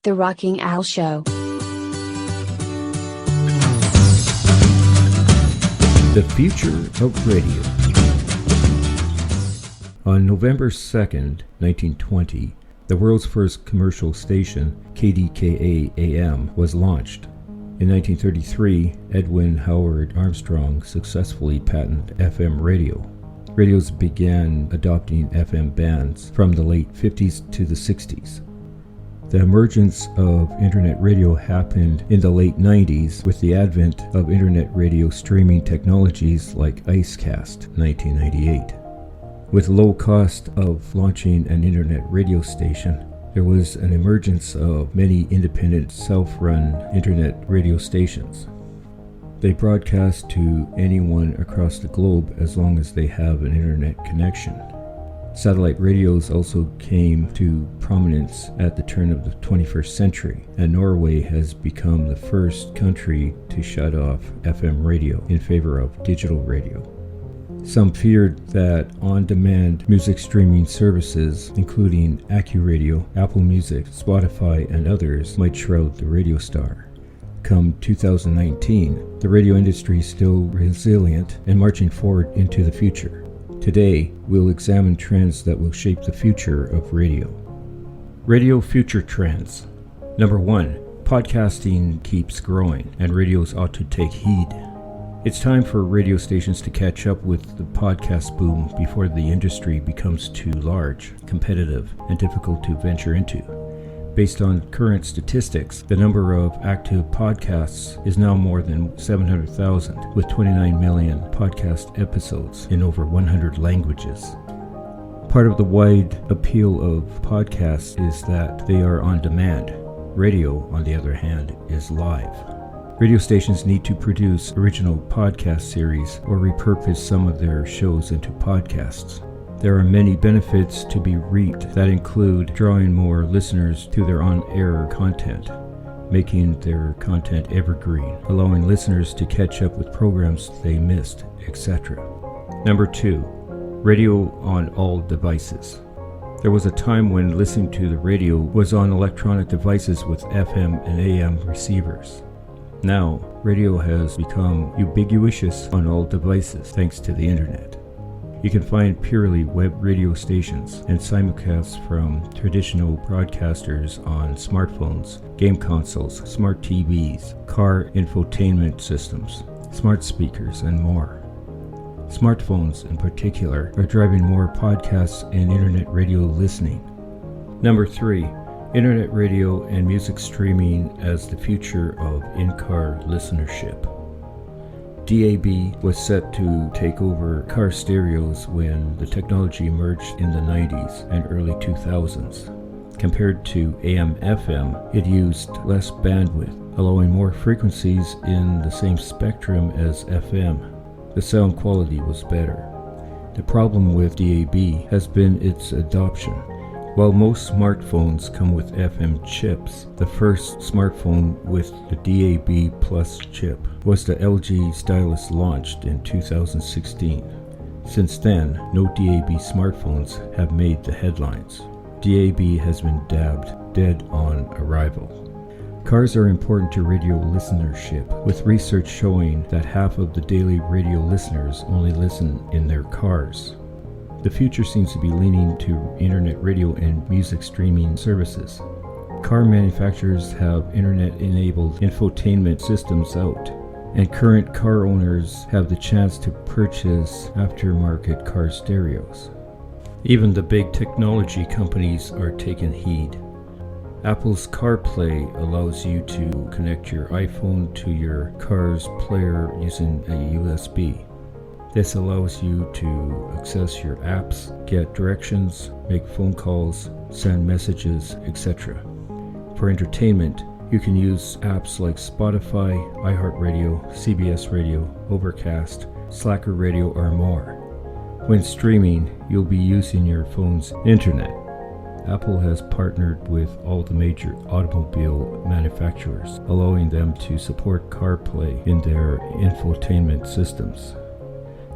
The Rocking Al Show. The future of radio. On November 2nd, 1920, the world's first commercial station, KDKA-AM, was launched. In 1933, Edwin Howard Armstrong successfully patented FM radio. Radios began adopting FM bands from the late 50s to the 60s. The emergence of internet radio happened in the late 90s with the advent of internet radio streaming technologies like Icecast, 1998. With low cost of launching an internet radio station, there was an emergence of many independent self-run internet radio stations. They broadcast to anyone across the globe as long as they have an internet connection. Satellite radios also came to prominence at the turn of the 21st century, and Norway has become the first country to shut off FM radio in favor of digital radio. Some feared that on-demand music streaming services, including AccuRadio, Apple Music, Spotify, and others, might shroud the radio star. Come 2019, the radio industry is still resilient and marching forward into the future. Today, we'll examine trends that will shape the future of radio. Radio future trends. Number 1, podcasting keeps growing, and radios ought to take heed. It's time for radio stations to catch up with the podcast boom before the industry becomes too large, competitive, and difficult to venture into. Based on current statistics, the number of active podcasts is now more than 700,000, with 29 million podcast episodes in over 100 languages. Part of the wide appeal of podcasts is that they are on demand. Radio, on the other hand, is live. Radio stations need to produce original podcast series or repurpose some of their shows into podcasts. There are many benefits to be reaped that include drawing more listeners to their on-air content, making their content evergreen, allowing listeners to catch up with programs they missed, etc. Number 2, radio on all devices. There was a time when listening to the radio was on electronic devices with FM and AM receivers. Now, radio has become ubiquitous on all devices thanks to the internet. You can find purely web radio stations and simulcasts from traditional broadcasters on smartphones, game consoles, smart TVs, car infotainment systems, smart speakers, and more. Smartphones in particular are driving more podcasts and internet radio listening. Number 3, internet radio and music streaming as the future of in-car listenership. DAB was set to take over car stereos when the technology emerged in the 90s and early 2000s. Compared to AM/FM, it used less bandwidth, allowing more frequencies in the same spectrum as FM. The sound quality was better. The problem with DAB has been its adoption. While most smartphones come with FM chips, the first smartphone with the DAB Plus chip was the LG Stylus launched in 2016. Since then, no DAB smartphones have made the headlines. DAB has been dead on arrival. Cars are important to radio listenership, with research showing that half of the daily radio listeners only listen in their cars. The future seems to be leaning to internet radio and music streaming services. Car manufacturers have internet-enabled infotainment systems out, and current car owners have the chance to purchase aftermarket car stereos. Even the big technology companies are taking heed. Apple's CarPlay allows you to connect your iPhone to your car's player using a USB. This allows you to access your apps, get directions, make phone calls, send messages, etc. For entertainment, you can use apps like Spotify, iHeartRadio, CBS Radio, Overcast, Slacker Radio, or more. When streaming, you'll be using your phone's internet. Apple has partnered with all the major automobile manufacturers, allowing them to support CarPlay in their infotainment systems.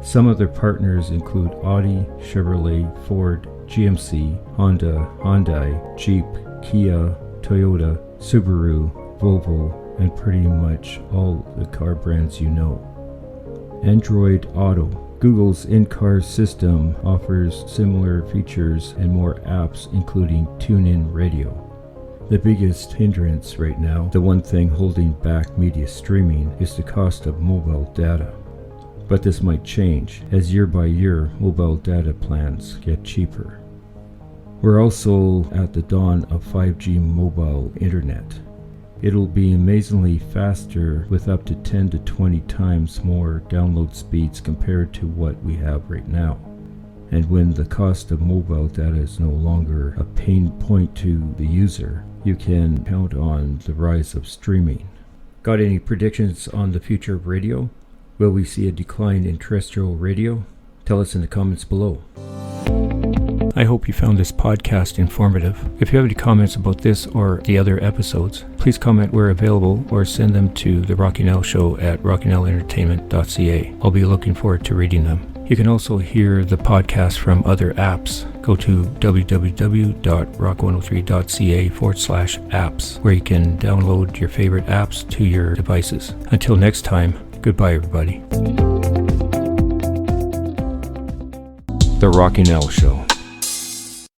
Some of their partners include Audi, Chevrolet, Ford, GMC, Honda, Hyundai, Jeep, Kia, Toyota, Subaru, Volvo, and pretty much all the car brands you know. Android Auto. Google's in-car system offers similar features and more apps, including TuneIn Radio. The biggest hindrance right now, the one thing holding back media streaming, is the cost of mobile data. But this might change as year by year mobile data plans get cheaper. We're also at the dawn of 5G mobile internet. It'll be amazingly faster with up to 10 to 20 times more download speeds compared to what we have right now. And when the cost of mobile data is no longer a pain point to the user, you can count on the rise of streaming. Got any predictions on the future of radio? Will we see a decline in terrestrial radio? Tell us in the comments below. I hope you found this podcast informative. If you have any comments about this or the other episodes, please comment where available or send them to the Rocky Nell Show at rockynellentertainment.ca. I'll be looking forward to reading them. You can also hear the podcast from other apps. Go to www.rock103.ca/apps, where you can download your favorite apps to your devices. Until next time, goodbye everybody. The Rocky Nell Show.